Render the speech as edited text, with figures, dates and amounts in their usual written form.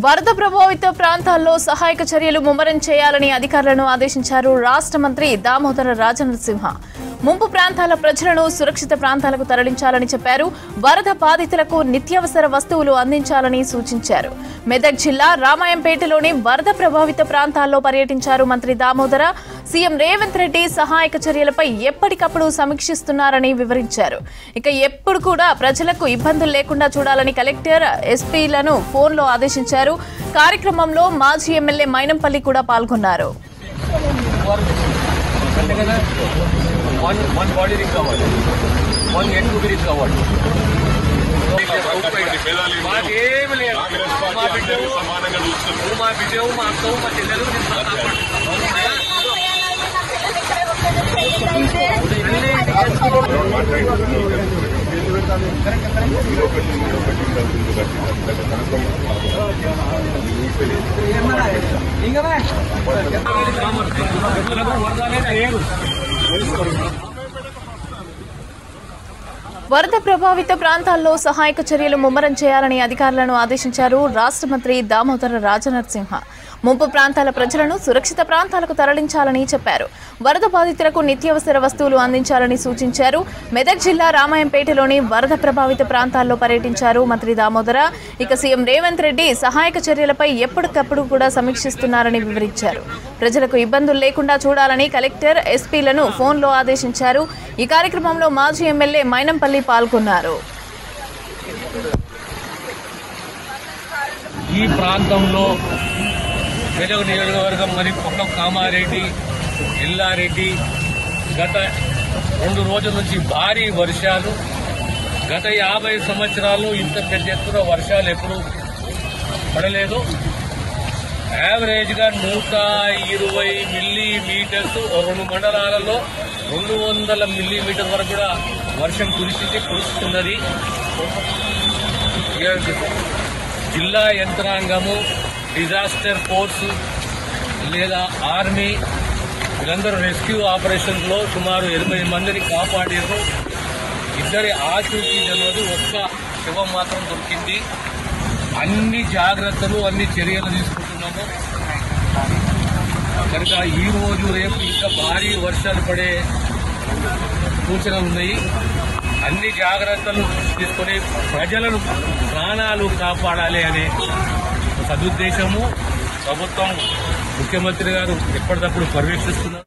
వరద ప్రభావిత ప్రాంతాల్లో సహాయక చర్యలు ముమ్మరం చేయాలని అధికారులను ఆదేశించారు రాష్ట్ర మంత్రి దామోదర రాజనరసింహ. ముంపు ప్రాంతాల ప్రజలను సురక్షిత ప్రాంతాలకు తరలించాలని చెప్పారు. వరద బాధితులకు నిత్యావసర వస్తువులు అందించాలని సూచించారు. మెదక్ జిల్లా రామాయంపేటలోని వరద ప్రభావిత ప్రాంతాల్లో పర్యటించారు మంత్రి దామోదర. సీఎం రేవంత్ రెడ్డి సహాయక చర్యలపై ఎప్పటికప్పుడు సమీక్షిస్తున్నారని వివరించారు. ఇక ఎప్పుడు కూడా ప్రజలకు ఇబ్బందులు లేకుండా చూడాలని కలెక్టర్, ఎస్పీలను ఫోన్లో ఆదేశించారు. కార్యక్రమంలో మాజీ ఎమ్మెల్యే మైనంపల్లి కూడా పాల్గొన్నారు. one body ring covered, one head to be recovered. వరద ప్రభావిత ప్రాంతాల్లో సహాయక చర్యలు ముమ్మరం చేయాలని అధికారులను ఆదేశించారు రాష్ట్ర మంత్రి దామోదర రాజనరసింహ. ముంపు ప్రాంతాల ప్రజలను సురక్షిత ప్రాంతాలకు తరలించాలని చెప్పారు. వరద బాధితులకు నిత్యావసర వస్తువులు అందించాలని సూచించారు. మెదక్ జిల్లా రామాయంపేటలోని వరద ప్రభావిత ప్రాంతాల్లో పర్యటించారు మంత్రి దామోదర. ఇక సీఎం రేవంత్ రెడ్డి సహాయక చర్యలపై ఎప్పటికప్పుడు కూడా సమీక్షిస్తున్నారని వివరించారు. ప్రజలకు ఇబ్బందులు లేకుండా చూడాలని కలెక్టర్, ఎస్పీలను ఫోన్లో ఆదేశించారు. ఈ కార్యక్రమంలో మాజీ ఎమ్మెల్యే మైనంపల్లి పాల్గొన్నారు. ఈ ప్రాంతంలో మెదక్ నియోజకవర్గం మరి పొన్నం కామారెడ్డి, ఎల్లారెడ్డి గత 2 రోజుల నుంచి భారీ వర్షాలు. గత 50 సంవత్సరాలు ఇంత పెద్ద ఎత్తున వర్షాలు ఎప్పుడు పడలేదు. యావరేజ్గా 120 మిల్లీమీటర్స్ 2 మండలాలలో 200 మిల్లీమీటర్ వరకు కూడా వర్షం కురుస్తున్నది. జిల్లా యంత్రాంగము, డిజాస్టర్ ఫోర్స్ లేదా ఆర్మీ వీళ్ళందరూ రెస్క్యూ ఆపరేషన్లో సుమారు 80 మందిని కాపాడారు. 2 ఆచూకీ తెలియదు, ఒక్క శవం మాత్రం దొరికింది. అన్ని జాగ్రత్తలు, అన్ని చర్యలు తీసుకుంటున్నాము. కనుక ఈ రోజు రేపు ఇంకా భారీ వర్షాలు పడే సూచనలు ఉన్నాయి. అన్ని జాగ్రత్తలు తీసుకుని ప్రజలను ప్రాణాలు కాపాడాలి అనే సదుద్దేశము ప్రభుత్వం, ముఖ్యమంత్రి గారు ఎప్పటికప్పుడు పర్యవేక్షిస్తున్నారు.